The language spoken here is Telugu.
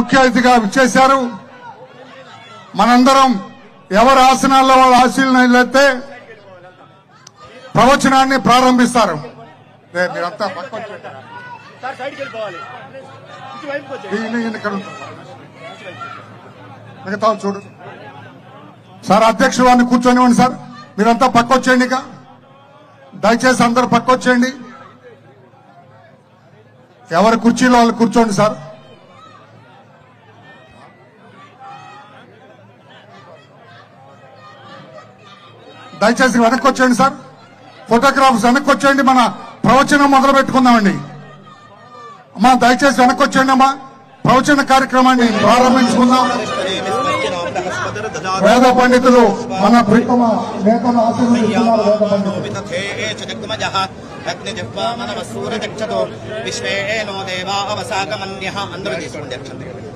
ముఖ్య అతిథిగా విచ్చేశారు. మనందరం ఎవరి ఆసనాల్లో వాళ్ళ ఆశీలైతే ప్రవచనాన్ని ప్రారంభిస్తారు. మీరంతా మిగతా చూడు సార్. అధ్యక్షుడు వారిని కూర్చొనివ్వండి సార్. మీరంతా పక్కొచ్చేయండి. ఇక దయచేసి అందరూ పక్కొచ్చేయండి. ఎవరి కుర్చీలో వాళ్ళు కూర్చోండి సార్. దయచేసి వెనక్కి వచ్చేయండి సార్. ఫోటోగ్రాఫర్స్ వెనక్కి వచ్చేయండి. మన ప్రవచనం మొదలు పెట్టుకుందామండి. అమ్మా దయచేసి వెనక్కి వచ్చేయండి అమ్మా. ప్రవచన కార్యక్రమాన్ని ప్రారంభించుకుందాం. వేద పండితులు మన ప్రీతమ నేతను ఆశీర్వదిస్తున్నారు. వేద పండితులు